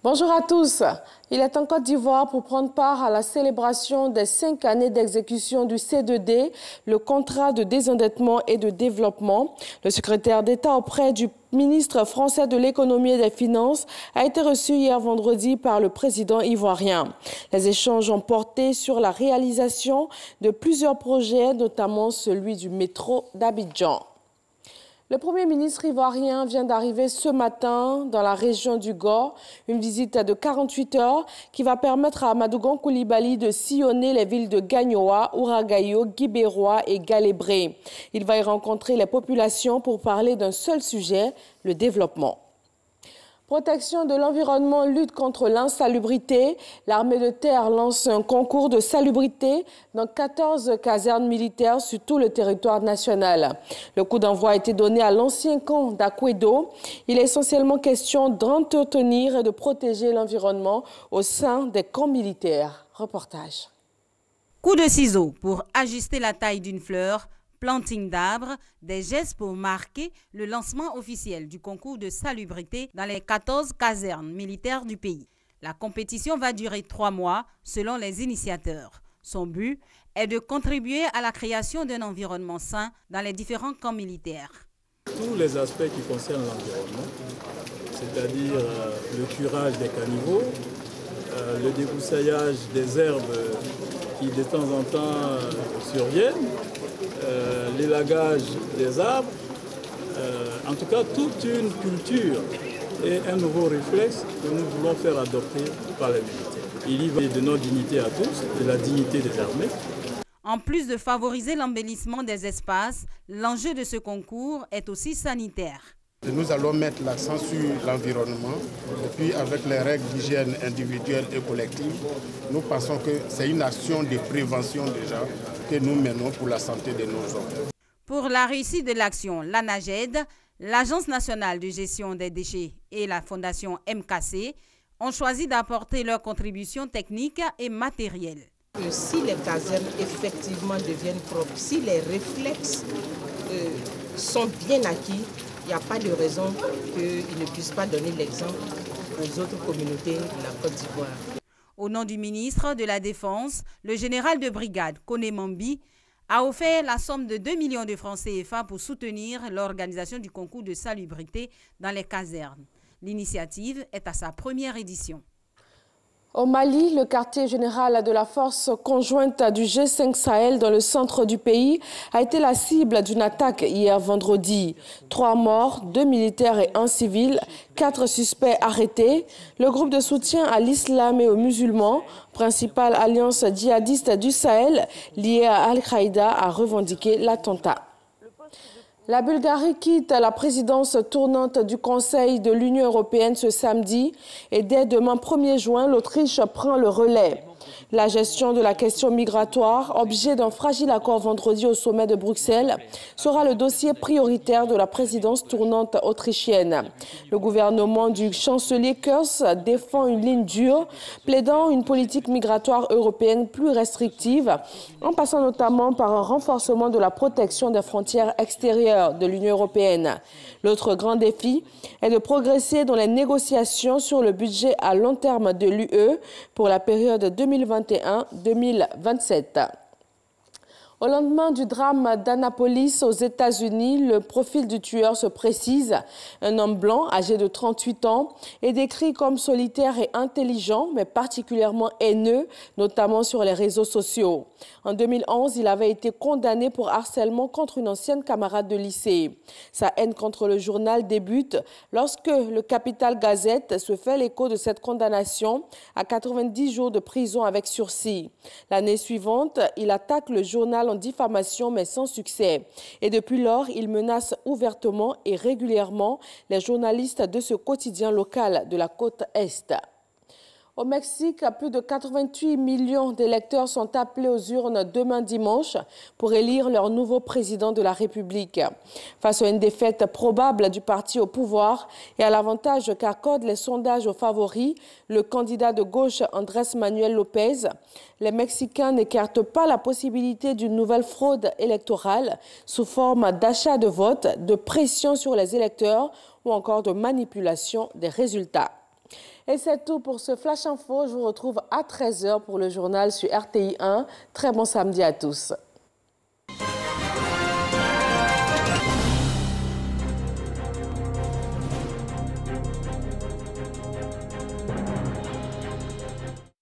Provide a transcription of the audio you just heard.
Bonjour à tous. Il est en Côte d'Ivoire pour prendre part à la célébration des 5 années d'exécution du C2D, le contrat de désendettement et de développement. Le secrétaire d'État auprès du ministre français de l'économie et des finances a été reçu hier vendredi par le président ivoirien. Les échanges ont porté sur la réalisation de plusieurs projets, notamment celui du métro d'Abidjan. Le Premier ministre ivoirien vient d'arriver ce matin dans la région du Gor, une visite de 48 heures qui va permettre à Amadou Coulibaly de sillonner les villes de Gagnoa, Ouragayo, Guibérois et Galébré. Il va y rencontrer les populations pour parler d'un seul sujet, le développement. Protection de l'environnement, lutte contre l'insalubrité. L'armée de terre lance un concours de salubrité dans 14 casernes militaires sur tout le territoire national. Le coup d'envoi a été donné à l'ancien camp d'Akwedo. Il est essentiellement question d'entretenir et de protéger l'environnement au sein des camps militaires. Reportage. Coup de ciseau pour ajuster la taille d'une fleur, planting d'arbres, des gestes pour marquer le lancement officiel du concours de salubrité dans les 14 casernes militaires du pays. La compétition va durer 3 mois selon les initiateurs. Son but est de contribuer à la création d'un environnement sain dans les différents camps militaires. Tous les aspects qui concernent l'environnement, c'est-à-dire le curage des caniveaux, le débroussaillage des herbes qui de temps en temps surviennent, l'élagage des arbres, en tout cas toute une culture et un nouveau réflexe que nous voulons faire adopter par les militaires. Il y va de notre dignité à tous, de la dignité des armées. En plus de favoriser l'embellissement des espaces, l'enjeu de ce concours est aussi sanitaire. Nous allons mettre l'accent sur l'environnement et puis avec les règles d'hygiène individuelle et collective, nous pensons que c'est une action de prévention déjà que nous menons pour la santé de nos hommes. Pour la réussite de l'action, l'ANAGED, l'Agence nationale de gestion des déchets et la Fondation MKC ont choisi d'apporter leur contribution technique et matérielle. Si les casernes effectivement deviennent propres, si les réflexes sont bien acquis, il n'y a pas de raison qu'ils ne puissent pas donner l'exemple aux autres communautés de la Côte d'Ivoire. Au nom du ministre de la Défense, le général de brigade Koné Mambi a offert la somme de 2 millions de francs CFA pour soutenir l'organisation du concours de salubrité dans les casernes. L'initiative est à sa première édition. Au Mali, le quartier général de la force conjointe du G5 Sahel dans le centre du pays a été la cible d'une attaque hier vendredi. 3 morts, 2 militaires et 1 civil, 4 suspects arrêtés. Le groupe de soutien à l'islam et aux musulmans, principale alliance djihadiste du Sahel liée à Al-Qaïda, a revendiqué l'attentat. La Bulgarie quitte la présidence tournante du Conseil de l'Union européenne ce samedi et dès demain 1er juin, l'Autriche prend le relais. La gestion de la question migratoire, objet d'un fragile accord vendredi au sommet de Bruxelles, sera le dossier prioritaire de la présidence tournante autrichienne. Le gouvernement du chancelier Kurz défend une ligne dure, plaidant une politique migratoire européenne plus restrictive, en passant notamment par un renforcement de la protection des frontières extérieures de l'Union européenne. L'autre grand défi est de progresser dans les négociations sur le budget à long terme de l'UE pour la période 2021-2027. Au lendemain du drame d'Annapolis aux États-Unis, le profil du tueur se précise. Un homme blanc âgé de 38 ans est décrit comme solitaire et intelligent, mais particulièrement haineux, notamment sur les réseaux sociaux. En 2011, il avait été condamné pour harcèlement contre une ancienne camarade de lycée. Sa haine contre le journal débute lorsque le Capital Gazette se fait l'écho de cette condamnation à 90 jours de prison avec sursis. L'année suivante, il attaque le journal en diffamation mais sans succès. Et depuis lors, il menace ouvertement et régulièrement les journalistes de ce quotidien local de la côte Est. Au Mexique, plus de 88 millions d'électeurs sont appelés aux urnes demain dimanche pour élire leur nouveau président de la République. Face à une défaite probable du parti au pouvoir et à l'avantage qu'accordent les sondages aux favoris, le candidat de gauche Andrés Manuel López, les Mexicains n'écartent pas la possibilité d'une nouvelle fraude électorale sous forme d'achat de vote, de pression sur les électeurs ou encore de manipulation des résultats. Et c'est tout pour ce Flash Info. Je vous retrouve à 13h pour le journal sur RTI 1. Très bon samedi à tous.